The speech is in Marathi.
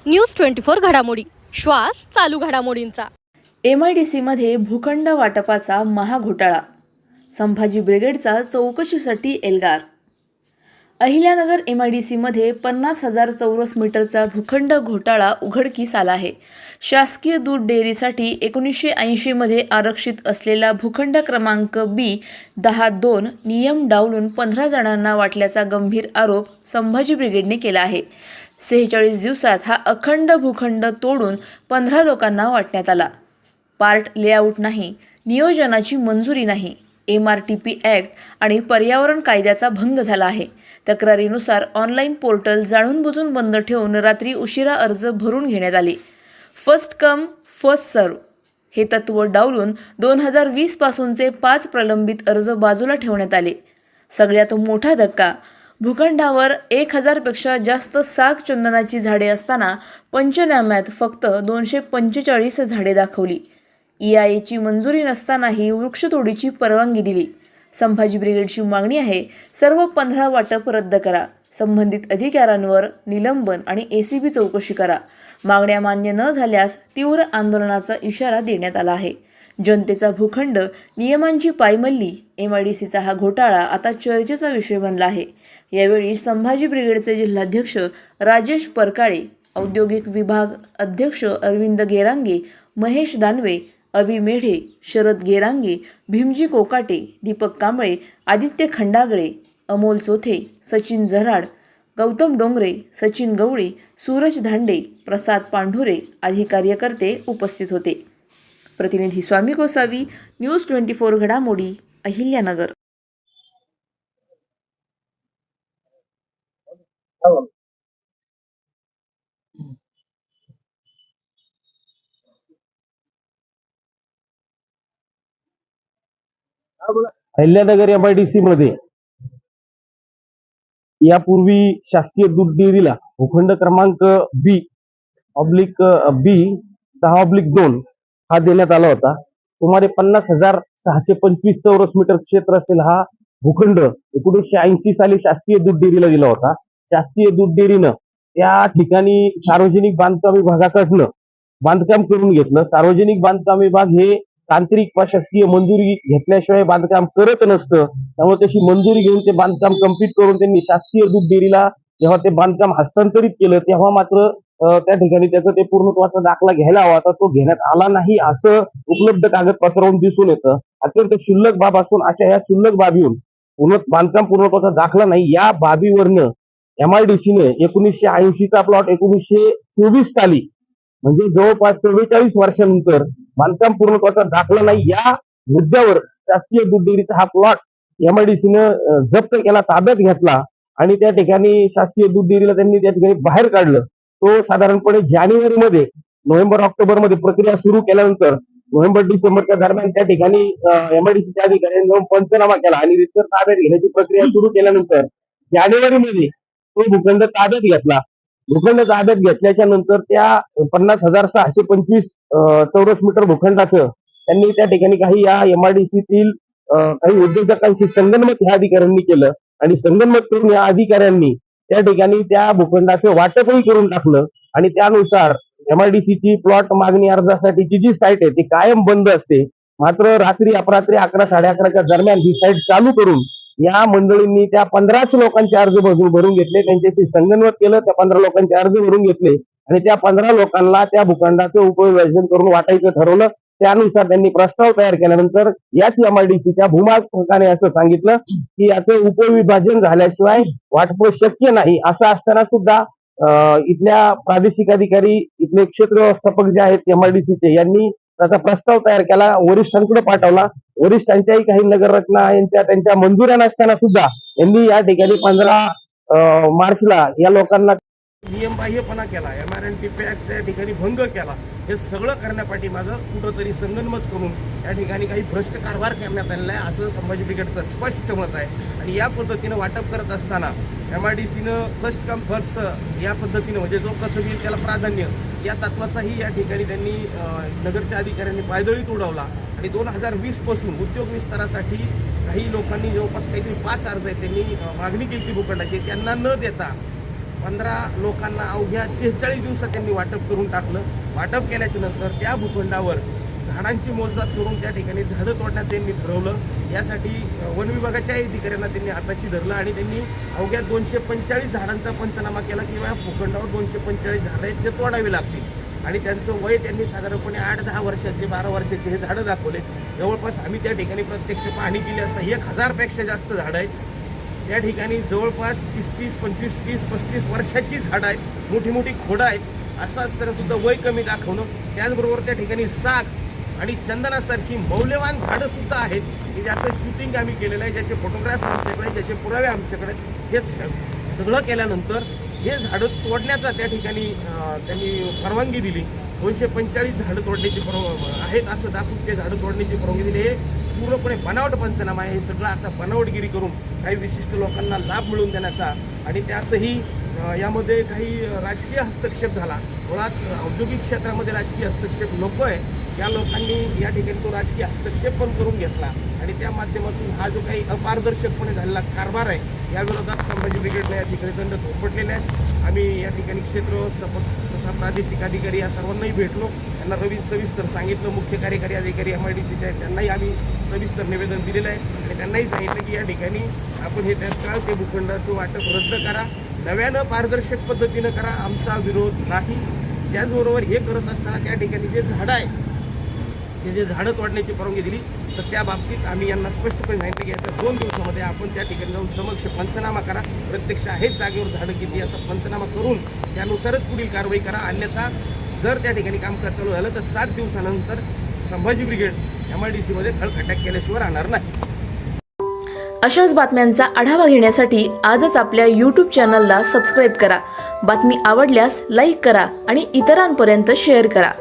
न्यूज 24 घडामोडी, श्वास चालू घडामोडींचा। MIDC मध्ये भूखंड वाटपाचा महाघोटाळा, संभाजी ब्रिगेडचा चौकशीसाठी एल्गार। अहिल्यानगर MIDC मध्ये 50,000 चौरस मीटरचा भूखंड घोटाळा उघडकीस आला आहे। शासकीय दूध डेअरीसाठी 1980 मध्ये आरक्षित असलेला भूखंड क्रमांक B-10-2 नियम डावलून 15 जणांना वाटल्याचा गंभीर आरोप संभाजी ब्रिगेडने केला आहे। 46 दिवसात हा अखंड भूखंड तोडून 15 लोकांना वाटण्यात आला। पार्ट लेआउट नाही, नियोजनाची मंजुरी नाही, MRTP ॲक्ट आणि पर्यावरण कायद्याचा भंग झाला आहे। तक्रारीनुसार ऑनलाईन पोर्टल जाणून-बुजून बंद ठेवून रात्री उशिरा अर्ज भरून घेण्यात आले। फर्स्ट कम फर्स्ट सर्व हे तत्त्व डावलून 2020 पासूनचे 5 प्रलंबित अर्ज बाजूला ठेवण्यात आले। सगळ्यात मोठा धक्का, भूखंडावर 1000 पेक्षा जास्त साग चंदनाची झाडे असताना पंचनाम्यात फक्त 245 झाडे दाखवली। EIAची मंजुरी नसतानाही वृक्षतोडीची परवानगी दिली। संभाजी ब्रिगेडची मागणी आहे, सर्व 15 वाटप रद्द करा, संबंधित अधिकाऱ्यांवर निलंबन आणि ACB चौकशी करा। मागण्या मान्य न झाल्यास तीव्र आंदोलनाचा इशारा देण्यात आला आहे। जनतेचा भूखंड, नियमांची पायमल्ली, MIDCचा हा घोटाळा आता चर्चेचा विषय बनला आहे। यावेळी संभाजी ब्रिगेडचे जिल्हाध्यक्ष राजेश परकाळे, औद्योगिक विभाग अध्यक्ष अरविंद गेरांगे, महेश दानवे, अभि मेढे, शरद गेरांगे, भीमजी कोकाटे, दीपक कांबळे, आदित्य खंडागळे, अमोल चोथे, सचिन जराड, गौतम डोंगरे, सचिन गवळी, सूरज धांडे, प्रसाद पांढुरे आदी कार्यकर्ते उपस्थित होते। प्रतिनिधी स्वामी गोसावी, न्यूज 24 घडामोडी, अहिल्यानगर। अहिल्यानगर MIDC मध्ये यापूर्वी शासकीय दूध डेअरीला भूखंड क्रमांक B-10-2 हा देण्यात आला होता। सुमारे 50,625 चौरस मीटर क्षेत्र असेल हा भूखंड 1980 साली शासकीय दूध डेअरीला दिला होता। शासकीय दूध डेअरीनं त्या ठिकाणी सार्वजनिक बांधकाम विभागाकडनं बांधकाम करून घेतलं। सार्वजनिक बांधकाम विभाग हे तांत्रिक प्रशासकीय मंजुरी घेतल्याशिवाय बांधकाम करत नसतं, त्यामुळे तशी मंजुरी घेऊन ते बांधकाम कंप्लीट करून त्यांनी शासकीय दूध डेअरीला जेव्हा ते बांधकाम हस्तांतरित केलं तेव्हा मात्र त्या ठिकाणी त्याचा ते पूर्णत्वाचा दाखला घ्यायला हवा होता, तो घेण्यात आला नाही असं उपलब्ध कागदपत्रावरून दिसून येतं। अत्यंत क्षुल्लक बाब असून अशा ह्या क्षुल्लक बाबीवरून बांधकाम पूर्णत्वाचा दाखला नाही या बाबीवरनं MIDCने 1980 चा प्लॉट 1924 साली म्हणजे जवळपास 44 वर्षानंतर बांधकाम पूर्णत्वाचा दाखला नाही या मुद्द्यावर शासकीय दूध डेअरीचा हा प्लॉट MIDCनं जप्त केला, ताब्यात घेतला आणि त्या ठिकाणी शासकीय दूध डेअरीला त्यांनी त्या ठिकाणी बाहेर काढलं। तो साधारणपणे जानेवारीमध्ये नोव्हेंबर-ऑक्टोबर मध्ये प्रक्रिया सुरू केल्यानंतर नोव्हेंबर-डिसेंबरच्या दरम्यान त्या ठिकाणी MIDCच्या अधिकाऱ्यांनी जाऊन पंचनामा केला आणि रितसर ताब्यात घेण्याची प्रक्रिया सुरू केल्यानंतर जानेवारीमध्ये तो भूखंड ताब्यात घेतला। भूखंड ताब्यात घेतल्याच्या नंतर त्या 50,625 चौरस मीटर भूखंडाचं त्यांनी त्या ठिकाणी काही या MIDCतील काही उद्योजकांशी संगनमत ह्या अधिकाऱ्यांनी केलं आणि संगनमत करून या अधिकाऱ्यांनी त्या ठिकाणी त्या भूखंडाचं वाटपही करून टाकलं आणि त्यानुसार MIDCची प्लॉट मागणी अर्जासाठीची जी साईट आहे ती कायम बंद असते, मात्र रात्री अपरात्री 11-11:30च्या दरम्यान ही साईट चालू करून या मंडळींनी त्या 15 लोकांचे अर्ज भरून घेतले, त्यांच्याशी संगनमत केलं, त्या 15 लोकांचे अर्ज भरून घेतले आणि त्या 15 लोकांना त्या भूखंडाचं उपविभाजन करून वाटायचं ठरवलं। त्यानुसार त्यांनी प्रस्ताव तयार केल्यानंतर याच MIDCच्या भूमालकाने असं सांगितलं की याचं उपविभाजन झाल्याशिवाय वाटप शक्य नाही। असं असताना सुद्धा इथल्या प्रादेशिक अधिकारी, इथले क्षेत्र व्यवस्थापक जे आहेत MIDCचे यांनी त्याचा प्रस्ताव तयार केला, वरिष्ठांकडे पाठवला। वरिष्ठांच्याही काही नगररचना त्यांच्या मंजुऱ्या नसताना सुद्धा यांनी या ठिकाणी 15 मार्चला या लोकांना नियमबाह्यपणा केला, MRTP ॲक्टच्या ठिकाणी भंग केला। हे सगळं करण्यापाठी माझं कुठंतरी संगनमत करून या ठिकाणी काही भ्रष्ट कारभार करण्यात आलेला आहे असं संभाजी ब्रिगेडचं स्पष्ट मत आहे। आणि या पद्धतीनं वाटप करत असताना MIDCनं फर्स्ट कम फर्स्ट या पद्धतीनं म्हणजे जो कसं येईल त्याला प्राधान्य या तत्वाचाही या ठिकाणी त्यांनी नगरच्या अधिकाऱ्यांनी पायदळीत उडवला आणि 2020 पासून उद्योग विस्तारासाठी काही लोकांनी जवळपास काहीतरी 5 अर्ज आहेत त्यांनी मागणी केली भूखंडाची, त्यांना न देता 15 लोकांना अवघ्या 46 दिवसात त्यांनी वाटप करून टाकलं. वाटप केल्याच्या नंतर त्या भूखंडावर झाडांची मोजदाद करून त्या ठिकाणी झाडं तोडण्यात त्यांनी ठरवलं. यासाठी वन विभागाच्या अधिकाऱ्यांना त्यांनी हाताशी धरलं आणि त्यांनी अवघ्या 245 झाडांचा पंचनामा केला किंवा या भूखंडावर 245 झाडं आहेत जे तोडावी लागतील आणि त्यांचं वय त्यांनी साधारणपणे 8-10 वर्षाचे 12 वर्षाचे हे झाडं दाखवले. जवळपास आम्ही त्या ठिकाणी प्रत्यक्ष पाहणी केली असता 1000पेक्षा जास्त झाडं आहेत. त्या ठिकाणी जवळपास 30, 25, 30, 35 वर्षाची झाडं आहेत. मोठी मोठी खोडं आहेत. असं असताना सुद्धा वय कमी दाखवणं. त्याचबरोबर त्या ठिकाणी साग आणि चंदनासारखी मौल्यवान झाडं सुद्धा आहेत की ज्याचं शूटिंग आम्ही केलेलं आहे, ज्याचे फोटोग्राफ आमच्याकडे, ज्याचे पुरावे आमच्याकडे. हे सगळं केल्यानंतर हे झाडं तोडण्याचा त्या ठिकाणी त्यांनी परवानगी दिली. 245 झाडं तोडण्याची आहेत असं दाखवून ते झाडं तोडण्याची परवानगी दिली. हे पूर्णपणे बनावट पंचनामा आहे. हे सगळं असा बनावटगिरी करून काही विशिष्ट लोकांना लाभ मिळवून देण्याचा आणि त्यातही यामध्ये काही राजकीय हस्तक्षेप झाला. मुळात औद्योगिक क्षेत्रामध्ये राजकीय हस्तक्षेप नको आहे. या लोकांनी या ठिकाणी तो राजकीय हस्तक्षेप पण करून घेतला आणि त्या माध्यमातून हा जो काही अपारदर्शकपणे झालेला कारभार आहे या विरोधात संभाजी ब्रिगेडने या ठिकाणी दंड थोपटलेले आहेत. आम्ही या ठिकाणी क्षेत्र व्यवस्थापक तथा प्रादेशिक अधिकारी या सर्वांनाही भेटलो. त्यांना सविस्तर सांगितलं. मुख्य कार्यकारी अधिकारी MIDCचे आहेत त्यांनाही आम्ही सविस्तर निवेदन दिलेलं आहे आणि त्यांनाही सांगितलं की या ठिकाणी आपण हे तत्काळ ते भूखंडाचं वाटप रद्द करा, नव्यानं पारदर्शक पद्धतीनं करा. आमचा विरोध नाही. त्याचबरोबर हे करत असताना त्या ठिकाणी जे झाडं आहेत ते जे झाडं तोडण्याची परवानगी दिली तर त्या बाबतीत आम्ही यांना स्पष्टपणे सांगितलं की याच्या 2 दिवसामध्ये आपण त्या ठिकाणी जाऊन समक्ष पंचनामा करा. प्रत्यक्ष आहेत जागेवर झाडं किती याचा पंचनामा करून त्यानुसारच पुढील कारवाई करा. अन्यथा जर त्या ठिकाणी कामकाज चालू झालं तर 7 दिवसानंतर संभाजी ब्रिगेड MIDCमध्ये खळखटाक केल्याशिवाय राहणार नाही. अशाच बातम्यांचा आढावा घेण्यासाठी आजच आपल्या YouTube चॅनलला सबस्क्राईब करा. बातमी आवडल्यास लाईक करा आणि इतरांपर्यंत शेअर करा.